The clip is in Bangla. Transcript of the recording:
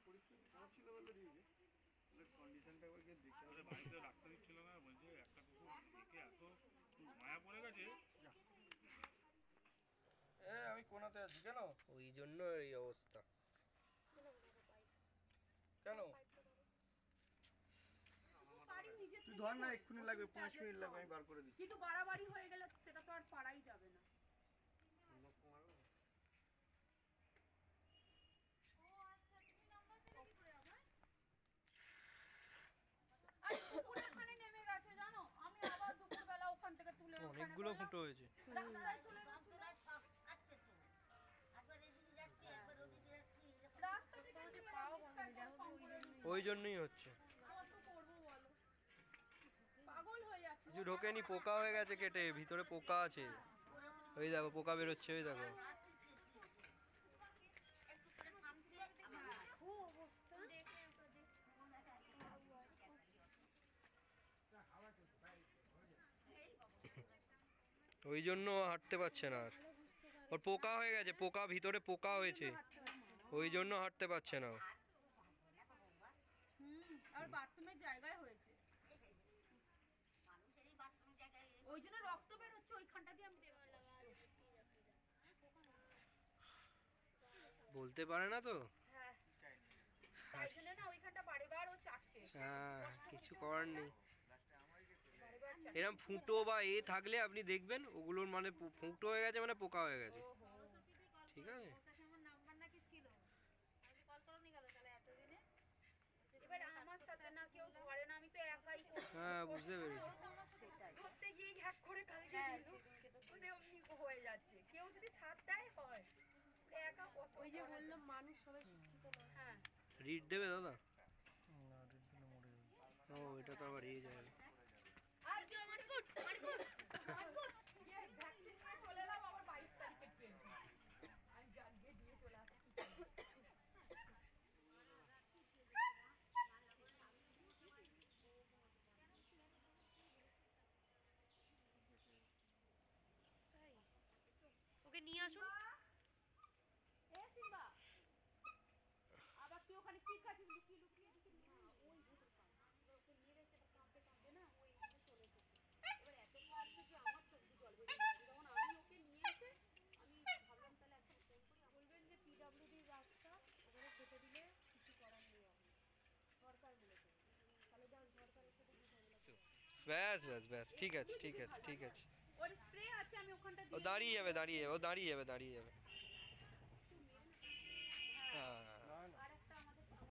পরিস্থিতি খারাপ ছিল বলে দিয়েছে, কন্ডিশনটা একবার গিয়ে দেখে আসলে বাড়িতে রাখতে দিচ্ছিল না, বলছে একটা কুকুর দেখে এত মায়া পড়ে গেছে। আমি কোনাতে আছি কেন? ওই জন্য এই অবস্থা। কেন? তুই ধর না, এক্ষুনি লাগবে, 5 মিনিট লাগবে, আমি বার করে দিই। কিন্তু বাড়াবাড়ি হয়ে গেলে সেটা তো আর পারাই যাবে না। অনেকগুলো ফুটো হয়েছে। ওই জন্যই হচ্ছে, কিছু ঢোকেনি, পোকা হয়ে গেছে কেটে, ভিতরে পোকা আছে। ওই দেখো পোকা বেরোচ্ছে, ওই দেখো। ওই জন্য হাঁটতে পারছে না আর, ওর পোকা হয়ে গেছে, পোকা ভিতরে পোকা হয়েছে, ওই জন্য হাঁটতে পারছে না। আর বাথরুমের জায়গায় হয়েছে, ওই জন্য রক্ত বের হচ্ছে ওইখানটা দিয়ে। আমি বলতে পারে না তো। হ্যাঁ, তাই জন্য না ওইখানটা বারবার ও চাটছে। হ্যাঁ, কিছু করার নেই। এরকম ফুটো বা এ থাকলে আপনি দেখবেন ওগুলোর মানে ফুটো হয়ে গেছে, মানে পোকা হয়ে গেছে। ঠিক আছে, এবার আমার সাথে না কেউ ধরে না, আমি তো একাই করি। হ্যাঁ, বুঝতে পেরেছি। সেটাই ধরতে গিয়ে হ্যাক করে কালকে দিল এমনি হয়ে যাচ্ছে। কেউ যদি সাথ দেয় হয়, একা কত। ওই যে বললাম মানুষ সবাই শিক্ষিত না। হ্যাঁ, রিড দেবে দাদা? না, রিড দিলে মরে যাবে। ও, এটা তো আবার ইয়ে যাবে। আর কি মারকুট মারকুট মারকুট ये ভ্যাকসিন নিয়ে চলে এলাম আবার 22 তারিখে ট্রেন। আমি জাগে দিয়ে চলে আসি। ওকে নিয়ে আসুন। এ সিম্বা, আবার তুই ওখানে কি কাছিস? লুকিয়ে লুকিয়ে ওই ভূতের কাম ওকে মেরেছে, কাঁপতে কাঁপতে না ওই এখানে চলে এসেছে। এবার এত কাঁপছে যে আমার চোখ দিয়ে জল বেরিয়ে গেছে। তখন আমি ওকে নিয়ে এসে আমি ভাবলাম তাহলে এখন ফোন করি, বলবেন যে পিডব্লিউডির রাস্তা ওখানে কেটে দিলে কিছু করার নেই। আমি সরকার বলেছে, তাহলে যান সরকারের সাথে কথা বলে। ব্যাস ব্যাস ব্যাস, ঠিক আছে ঠিক আছে ঠিক আছে। ওর স্প্রে আছে, আমি ওখানটা ও দাঁড়িয়ে যাবে, দাঁড়িয়ে যাবে, ও দাঁড়িয়ে যাবে, দাঁড়িয়ে যাবে।